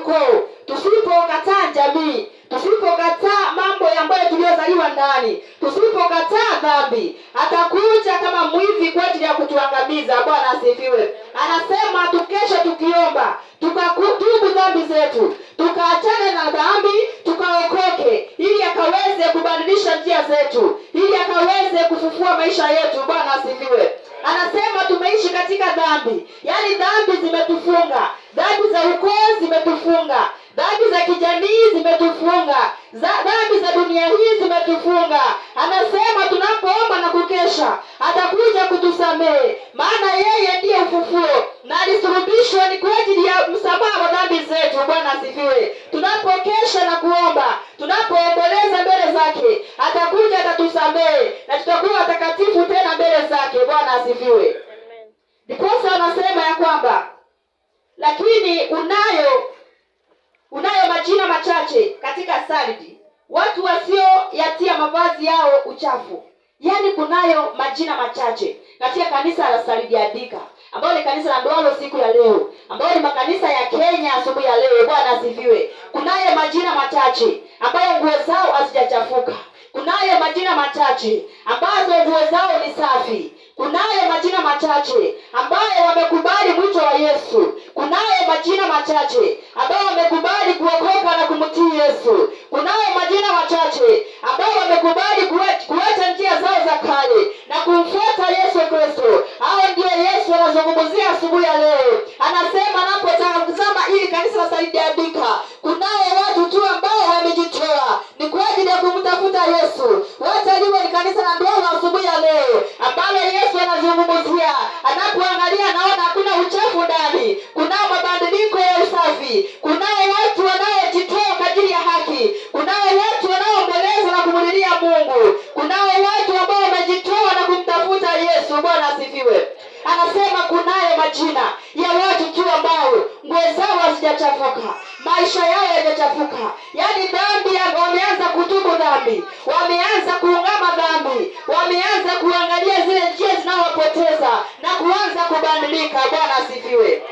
ukoo, tusipokataa jamii, tusipokataa mambo ambayo tuliyozaliwa ndani, tusipokataa dhambi, atakuja kama mwivi kwa ajili ya kutuangamiza. Bwana asifiwe. Anasema tukesha tukiomba, tukatubu dhambi zetu, tukaachane na dhambi, tukaokoke, ili akaweze kubadilisha njia zetu, ili akaweze kufufua maisha yetu. Bwana asifiwe. Anasema tumeishi katika dhambi, yaani dhambi zimetufunga, dhambi za ukoo zimetufunga, dhambi za kijamii zimetufunga, dhambi za dunia hii zimetufunga. Anasema tunapoomba na kukesha, atakuja kutusamehe, maana yeye ndiye ufufuo na alisulubishwa ni kwa ajili ya msamaha wa dhambi zetu. Bwana asifiwe. Tunapokesha na kuomba, tunapoomboleza mbele zake, atakuja atatusamehe na tutakuwa watakatifu tena mbele zake. Bwana asifiwe. Ndiposa anasema ya kwamba lakini unayo majina machache katika Sardi, watu wasio yatia mavazi yao uchafu. Yaani kunayo majina machache katika kanisa la Sardi Adika, ambayo ni kanisa la Ndwalo siku ya leo, ambayo ni makanisa ya Kenya asubuhi ya leo. Bwana asifiwe. Kunayo majina machache ambayo nguo zao hazijachafuka. Kunayo majina machache ambazo nguo zao ni safi. Kunayo majina machache ambayo wamekubali mwito wa Yesu. Kunayo majina machache ambayo wamekubali kuokoka na kumtii Yesu. Kunayo majina machache ambayo wamekubali kuacha njia zao za kale na kumfuata Yesu Kristo. Hao ndio Yesu anazungumzia asubuhi ya leo. Anasema anapotazama hili kanisa la Sardi Adika, kunao watu tu ambao wamejitoa ni kwa ajili ya kumtafuta Yesu. Wacha liwe ni kanisa la Ndwalo asubuhi ya leo ambalo Yesu anazungumzia. Anapoangalia anaona hakuna uchafu ndani, kunao mabadiliko ya usafi, kunao watu wanaojitoa kwa ajili ya haki, kunao watu wanaoomboleza na kumlilia Mungu, kunao watu ambao wamejitoa na kumtafuta Yesu. Bwana asifiwe. Anasema kunayo majina ya watu tu ambao nguo zao hazijachafuka, maisha yao hayajachafuka, yaani dhambi, wameanza kutubu dhambi, wameanza kuungama dhambi, wameanza kuangalia zile njia zinazowapoteza na kuanza kubadilika. Bwana asifiwe.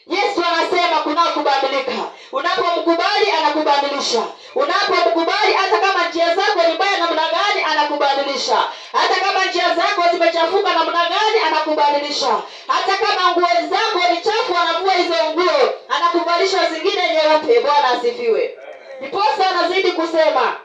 Yesu anasema kunao kubadilika. Unapomkubali anakubadilisha. Unapomkubali hata kama njia zako ni mbaya namna gani anakubadilisha. Hata kama njia zako zimechafuka namna gani anakubadilisha. Hata kama nguo zako ni chafu anavua hizo nguo, anakuvalisha zingine nyeupe. Bwana asifiwe. Ndiposa anazidi kusema,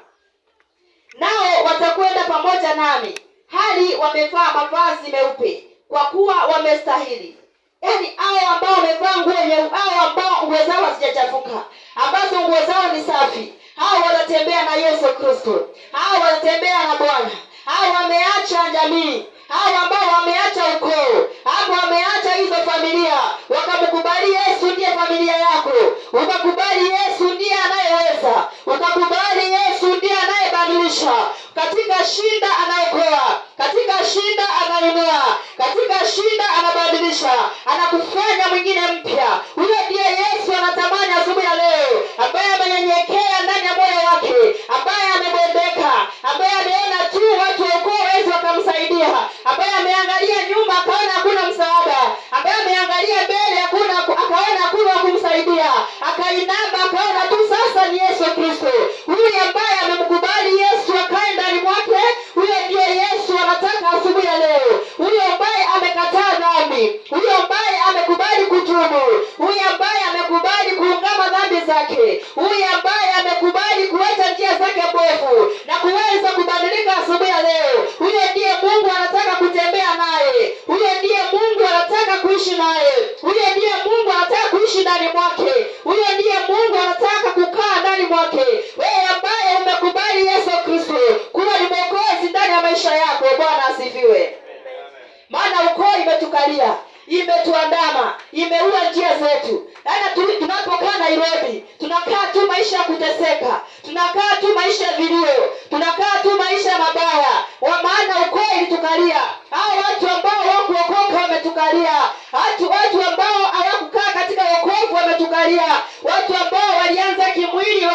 nao watakwenda pamoja nami hali wamevaa mavazi meupe, kwa kuwa wamestahili. Yaani hao ambao wamevaa nguo nyeupe, hao ambao nguo zao hazijachafuka, ambazo nguo zao ni safi, hao watatembea na Yesu Kristo. Hao watatembea na Bwana. Hao wameacha jamii, hao ambao wameacha ukoo, hao wameacha hizo familia, wakamkubali Yesu ndiye familia yako. Ukakubali Yesu ndiye anayeweza. Ukakubali Yesu ndiye anayebadilisha. Katika shida anaokoa, katika shida anainua, katika shida anabadilisha, anakufanya mwingine mpya. Huyo ndiye Yesu anatamani asubuhi ya leo, ambaye amenyenyekea ndani ya moyo wake, ambaye amebondeka, ambaye ameona tu watu wako wezi wakamsaidia, ambaye ameangalia nyuma akaona hakuna msaada, ambaye ameangalia mbele akaona hakuna wa kumsaidia, akainama akaona tu sasa ni Yesu Kristo. Huyu ambaye amemkubali Yesu akae ndani mwake, huyo ndiye Yesu anataka asubuhi ya leo. Huyo ambaye amekataa dhambi, huyo ambaye amekubali kutubu, huyo ambaye amekubali kuungama dhambi zake, huyo ambaye amekubali kuacha njia zake mbovu na kuweza kubadilika asubuhi ya leo, huyo ndiye Mungu anataka kutembea naye. Huyo ndiye Mungu anataka kuishi naye. Huyo ndiye Mungu anataka kuishi ndani mwake. Huyo ndiye Mungu anataka kukaa ndani mwake. Wewe ambaye umekubali Yesu Kristo kuwa ni Mwokozi ndani ya maisha yako. Bwana asifiwe. Maana ukoo imetukalia, imetuandama, imeua njia zetu. Yaani tunapokaa Nairobi, tunakaa tu maisha ya kuteseka, tunakaa tu maisha ya vilio, tunakaa tu maisha mabaya. Maana ukoo ilitukalia. Hao watu ambao hawakuokoka wametukalia. Watu ambao hawakukaa katika wokovu wametukalia. Watu ambao walianza kimwili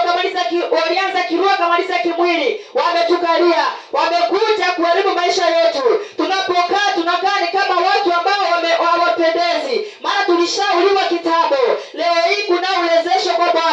walianza kiroho wakamaliza kimwili wametukalia. Wamekuja kuharibu maisha yetu. Tunapokaa tunakaa ni kama watu ambao hawapendezi. Maana tulishauliwa kitambo. Leo hii kuna ulezesho kwa Bwana.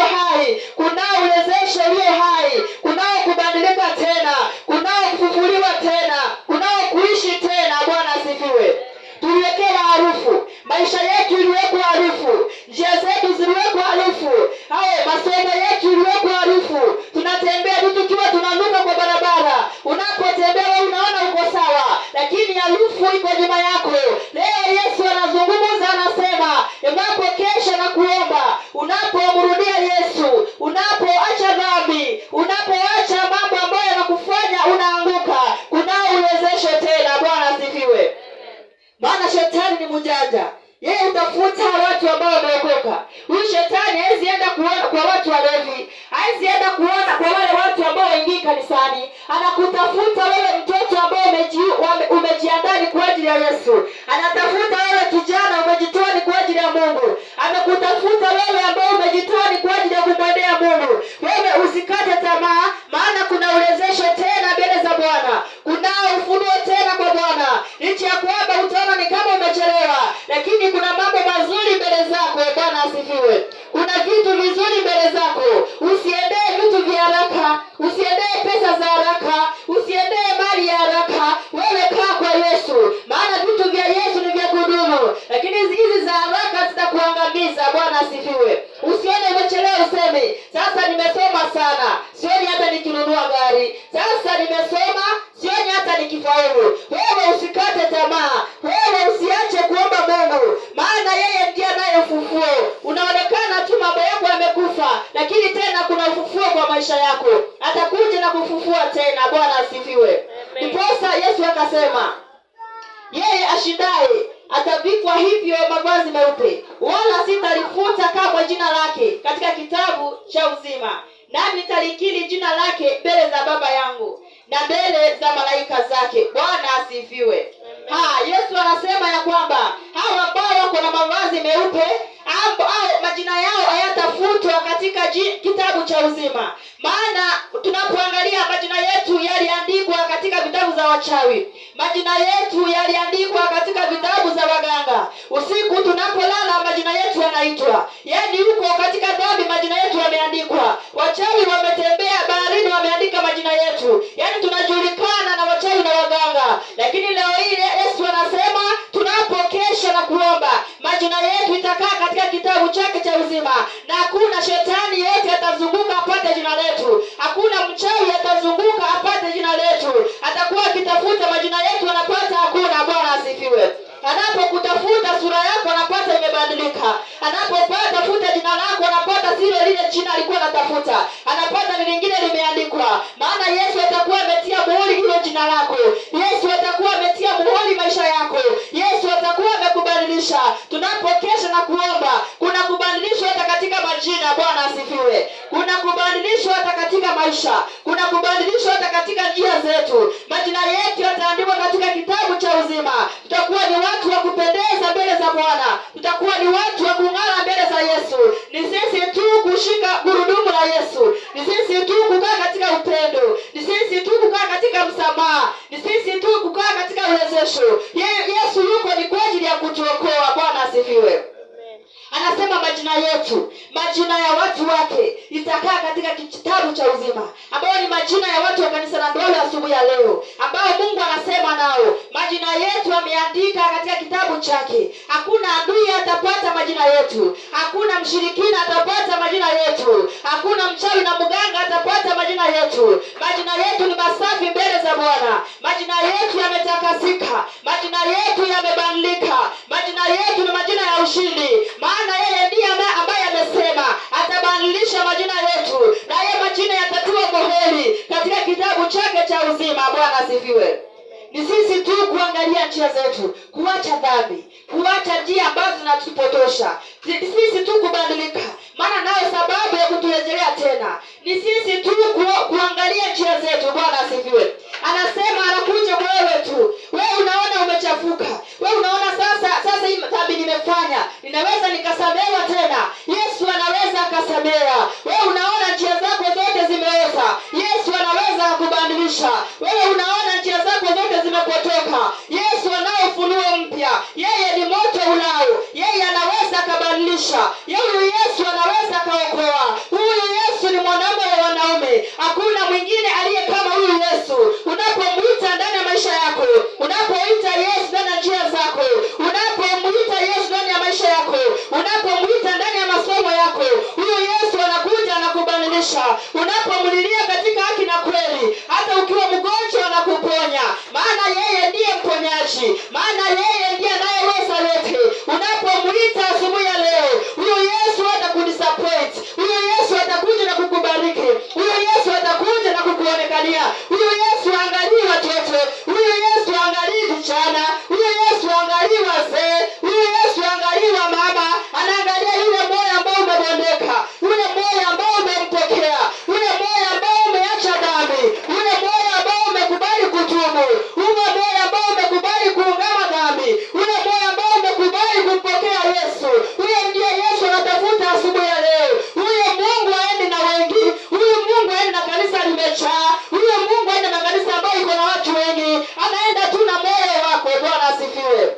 hai, kunao uwezesho ulio hai, kunao kubadilika tena, kunao kufufuliwa tena, kunao kuishi tena. Bwana asifiwe. Tuliwekewa harufu, maisha yetu iliwekwa harufu, njia zetu ziliwekwa harufu, masomo yetu iliwekwa harufu. Tunatembea tu tukiwa tunanuka kwa barabara, unapotembea wewe unaona uko sawa, lakini harufu iko nyuma yako. Leo Yesu anazungumza, anasema unapokesha na kuomba, unapomrudia Yesu, unapoacha dhambi, unapoacha mambo ambayo yanakufanya unaanguka, kunao uwezesho tena. Bwana asifiwe. Maana shetani ni mjanja. Yeye utafuta watu ambao wameokoka. Huyu shetani hawezi enda kuona kwa watu walevi, hawezi enda kuona kwa wale watu ambao waingii kanisani. Anakutafuta wewe mtoto ambao umejiandaa kwa ajili ya Yesu. Anatafuta wewe kijana umejitoa kwa ajili ya Mungu. Amekutafuta wewe ambao umejitoa kwa ajili ya kumwendea Mungu. Wewe usikate tamaa, maana kuna uwezesho tena mbele za Bwana. Kunao ufunuo tena kwa Bwana. Licha ya kwamba utaona ni kama umechelewa, lakini kuna mambo mazuri mbele zako. Bwana asifiwe. Kuna vitu vizuri mbele zako. Usiendee vitu vya haraka, usiendee pesa za haraka, usiendee mali ya haraka. Wewe kaa kwa Yesu, maana vitu vya Yesu ni vya kudumu, lakini hizi za haraka zitakuangamiza. Bwana asifiwe. Usione umechelewa useme sasa nimesoma sana, sioni hata nikinunua gari. Sasa nimesoma, sioni hata nikifaulu. Wewe usikate tamaa. Wewe usiache kuomba Mungu, maana yeye ndiye anayeufufua. Unaonekana tu mambo yako yamekufa, lakini tena kuna ufufuo kwa maisha yako. Atakuja na kufufua tena. Bwana asifiwe. Ndiposa Yesu akasema yeye ashindaye atavikwa hivyo mavazi meupe, wala sitalifuta kamwe jina lake katika kitabu cha uzima, nami nitalikiri jina lake mbele za Baba yangu na mbele za malaika zake. Bwana asifiwe. Yesu anasema ya kwamba hao ambao wako na mavazi meupe au majina yao hayatafutwa katika kitabu cha uzima. Maana tunapoangalia majina yetu yaliandikwa katika vitabu za wachawi, majina yetu yaliandikwa katika vitabu za waganga. Usiku tunapolala majina yetu yanaitwa, yaani huko katika dhambi majina yetu yameandikwa. Wachawi wametembea baharini, wameandika majina yetu, yaani tunajulikana na wachawi na waganga. Lakini leo hii Yesu anasema tunapokesha na kuomba, majina yetu itakaa katika kitabu chake cha uzima, na hakuna shetani yote atazunguka apate jina letu. Hakuna mchawi atazunguka apate jina letu. Atakuwa akitafuta majina yetu, anapata hakuna. Bwana asifiwe. Anapokutafuta sura yako anapata imebadilika. Anapopata jina lako anapata sio lile jina alikuwa anatafuta, anapata ni lingine limeandikwa. Maana Yesu atakuwa ametia muhuri hilo jina lako. Yesu atakuwa ametia muhuri maisha yako. Yesu atakuwa amekubadilisha. Tunapokesha na kuomba, kuna kubadilishwa hata katika majina. Bwana asifiwe. Kuna kubadilishwa hata katika maisha, kuna kubadilishwa hata katika njia zetu. Majina yetu yataandikwa katika kitabu cha uzima. Tutakuwa ni watu wa kupendeza mbele za Bwana. Tutakuwa ni watu wa kung'ara mbele za Yesu. Ni sisi tu kushika gurudumu la Yesu. Ni sisi tu kukaa katika upendo. Ni sisi tu kukaa katika msamaha. Ni sisi tu kukaa katika uwezesho. Yesu yuko ni kwa ajili ya kutuokoa. Bwana asifiwe. Anasema majina yetu, majina ya watu wake itakaa katika kitabu cha uzima, ambao ni majina ya watu wa kanisa la Ndolo asubuhi ya leo, ambao Mungu anasema nao. Majina yetu ameandika katika kitabu chake. Hakuna adui atapata majina yetu, hakuna mshirikina atapata majina yetu, hakuna mchawi na mganga atapata majina yetu. Majina yetu ni masafi mbele za Bwana. Majina yetu yametakasika, majina yetu yamebadilika. Majina yetu ni majina ya ushindi, maana yeye ndiye ambaye amesema atabadilisha majina yetu, na yeye majina yatatiwa muhuri katika kitabu chake cha uzima. Bwana asifiwe. Ni sisi tu kuangalia njia zetu, kuacha dhambi, kuacha njia ambazo zinatupotosha. Ni sisi tu kubadilika, maana nayo sababu ya kuturejelea tena. Ni sisi tu kuangalia njia zetu. Bwana asifiwe. Anasema anakuja kwa wewe tu. Wewe unaona umechafuka, wewe unaona sasa hii dhambi nimefanya, ninaweza nikasamehewa tena. Yesu anaweza akasamehewa. Wewe unaona njia zako zote zimeoza, Yesu anaweza kubadilisha. Wewe unaona njia zako zote zimepotoka, Yesu anao ufunuo mpya. Yeye ni moto ulao, yeye anaweza akabadilisha. Yeye Yesu anaweza kaokoa. mwingine, hakuna mwingine aliye kama huyu Yesu. Unapomuita ndani ya maisha yako, unapoita Yesu ndani ya njia zako, unapomuita Yesu ndani ya maisha yako, unapomuita ndani ya masomo yako, huyu Yesu anakuja anakubadilisha. Unapomlilia katika haki na kweli, hata ukiwa mgonjwa anakuponya, maana yeye ndiye mponyaji, maana yeye ndiye anayeweza yote. Unapomuita asubuhi ya leo, huyu Yesu hatakudisappoint. Huyu Yesu atakuja na kukubariki. Huyu Yesu atakuja na kukuonekania. Huyu Yesu angalii watoto, huyu Yesu angalii vijana, huyu Yesu angalii wazee, huyu Yesu angalii wa mama. Anaangalia yule moyo ambao umebondeka, yule moyo ambao umempokea, yule moyo ambao umeacha dhambi, yule moyo ambao umekubali kutubu, yule moyo ambao umekubali kuungama dhambi, yule moyo ambao umekubali kumpokea Yesu. Huyo ndiye Yesu anatafuta asubuhi ya leo. Huyo Mungu aende na wengi, huyo Mungu aende na kanisa limejaa, huyo Mungu aende na kanisa ambayo iko na watu wengi. Anaenda tu na moyo wako. Bwana asifiwe.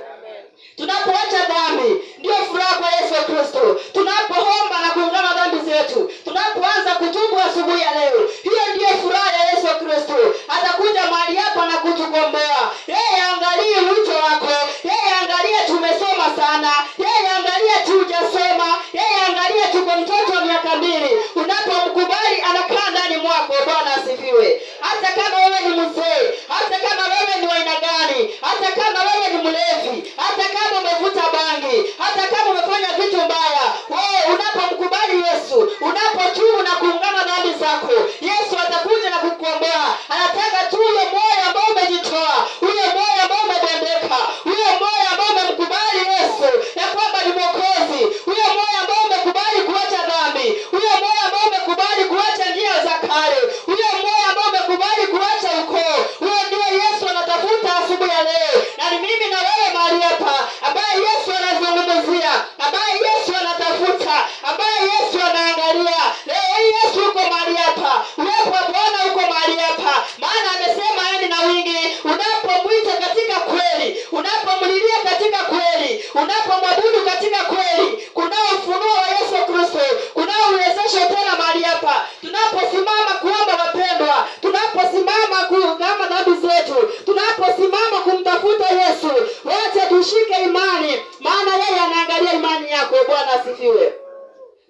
Tunapoacha dhambi ndio furaha kwa Yesu Kristo. Tunapoomba na kuungama dhambi zetu, tunapoanza kutubu asubuhi ya leo, hiyo ndio furaha ya Yesu Kristo. Atakuja mahali hapa na kutukomboa. Yeye angalie wito wako, yeye angalie tumesoma sana, yeye angalie tujasoma, yeye angalie tuko mtoto wa miaka 2. Unapomkubali anakaa ndani mwako. Bwana asifiwe. Hata kama wewe ni mzee, hata kama wewe ni aina gani, hata kama wewe ni mlevi, hata kama umevuta bangi, hata kama umefanya vitu mbaya, wewe unapomkubali Yesu, unapotubu na kuungama dhambi zako, Yesu atakuja na kukukomboa. Anataka tu ule moyo ambao umejitoa, ule moyo ambao umebondeka, ule moyo ambao umemkubali Yesu ya kwamba ni Mwokozi, ule moyo ambao umekubali kuacha dhambi, ule moyo ambao umekubali kuacha njia za kale, ule moyo ambao umekubali kuacha ukoo. Huyo ndio Yesu anatafuta asubuhi ya leo. Na ni mimi na wewe mahali hapa ambaye Yesu anazungumzia, ambaye Yesu anatafuta, ambaye Yesu anaangalia. Leo hii Yesu uko mahali hapa, uwepo wa Bwana uko mahali hapa, maana amesema aende na wingi. Unapomwita katika kweli, unapomlilia katika kweli, unapomwabudu katika kweli, kunao ufunuo wa Yesu Kristo, kunao uwezesho tena mahali hapa. Tunaposimama kuomba wapendwa, tunaposimama kuungama dhambi zetu, tunaposimama kumtafuta Yesu, wote tushike imani, maana yeye anaangalia imani yako. Bwana asifiwe.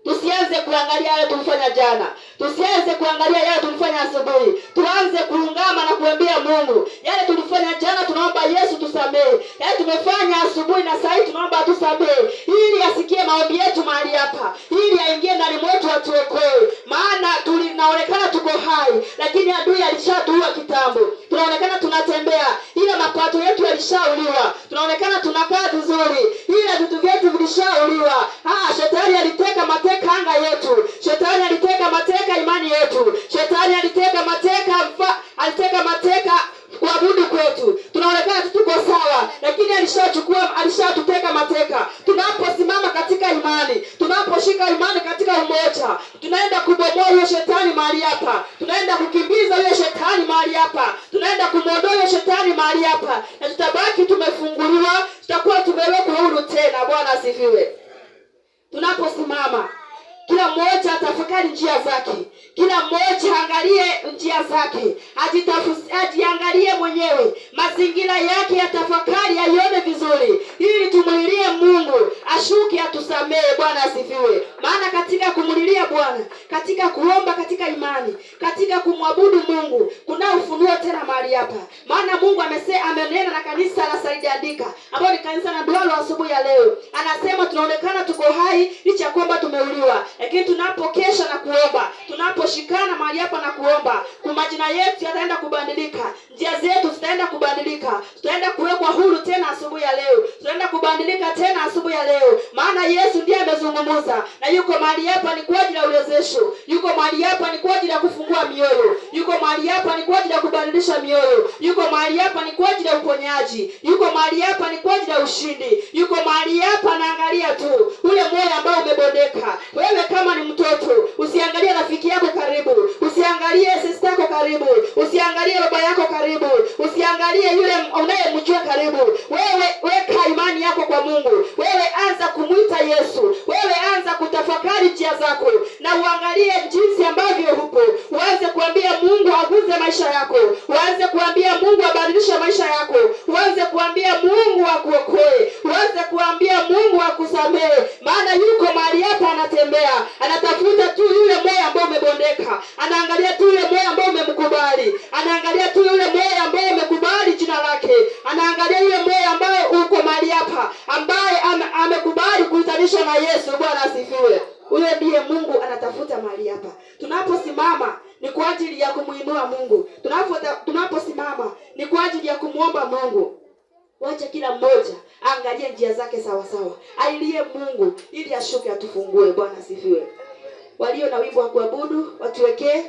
Tusianze kuangalia yale tulifanya jana, tusianze kuangalia yale tulifanya asubuhi. Tuanze kuungama na kuambia Mungu, yale tulifanya jana tunaomba Yesu tusamehe, yale tumefanya asubuhi na sasa tunaomba tusamehe, ili asikie maombi yetu mahali hapa, ili aingie ndani mwetu atuokoe. Maana tunaonekana tuko hai, lakini adui alishatuua kitambo. Tunaonekana tunatembea, ila mapato yetu yalishauliwa. Tunaonekana tunakaa vizuri, ila vitu vyetu vilishauliwa. Shetani aliteka mateka anga yetu, shetani aliteka mateka imani yetu, shetani aliteka mateka kuabudu kwetu. Tunaonekana tuko sawa, lakini alishatuteka mateka. Tunaposimama katika imani, tunaposhika imani katika umoja, tunaenda kubomoa huyo shetani mahali hapa, tunaenda kukimbiza huyo shetani mahali hapa, tunaenda kumwondoa huyo shetani mahali hapa, na tutabaki tumefunguliwa, tutakuwa tumewekwa huru tena. Bwana asifiwe. Tunaposimama, kila mmoja atafakari njia zake, kila mmoja angalie njia zake, ajiangalie mwenyewe, mazingira yake yatafakari, aione vizuri, ili tumlilie Mungu ashuke atusamehe. Bwana asifiwe. Maana katika kumlilia Bwana, katika kuomba katika imani, katika kumwabudu Mungu, kuna ufunuo tena mahali hapa. Maana Mungu amenena na kanisa la Saidiandika, ambao ni kanisa la Dualo asubuhi ya leo. Anasema tunaonekana tuko hai licha kwamba tumeuliwa, lakini tunapokesha na kuomba, tunaposhikana mahali hapa na kuomba, kwa majina yetu yataenda kubadilika, njia zetu zitaenda kubadilika, tutaenda kuwekwa huru tena asubuhi ya leo, tutaenda kubadilika tena asubuhi ya leo. Maana Yesu ndiye amezungumza, na yuko mahali hapa ni kwa ajili ya uwezesho, yuko mahali hapa ni kwa ajili ya kufungua mioyo, yuko mahali hapa ni kwa ajili ya kubadilisha mioyo, yuko mahali hapa ni kwa ajili ya uponyaji, yuko mahali hapa ni kwa ajili ya ushindi, yuko mahali hapa naangalia tu ule moyo ambao umebondeka. Wewe kama ni mtoto, usiangalie rafiki yako karibu, usiangalie sister yako karibu, usiangalie baba yako karibu, usiangalie yule unayemjua karibu. Wewe weka imani yako kwa Mungu, wewe anza kumuita Yesu, wewe anza kutafakari njia zako, na uangalie jinsi ambavyo upo, uanze kwa aguze maisha yako. Uanze kuambia Mungu abadilishe maisha yako. Uanze kuambia Mungu akuokoe. Uanze kuambia Mungu akusamehe. Maana yuko mahali hapa anatembea. Anatafuta tu yule moyo ambao umebondeka. Anaangalia tu yule moyo ambao umemkubali. Anaangalia tu yule moyo ambao umekubali jina lake. Anaangalia yule moyo ambao uko mahali hapa, ambaye amekubali kuitanishwa na Yesu. Bwana asifiwe. Huyo ndiye Mungu anatafuta mahali hapa. Tunaposimama ni kwa ajili ya kumuinua Mungu. Tunaposimama ni kwa ajili ya kumuomba Mungu. Wacha kila mmoja angalie njia zake sawa sawa. Ailie Mungu ili ashuke atufungue. Bwana asifiwe. Walio na wimbo wa kuabudu watuwekee.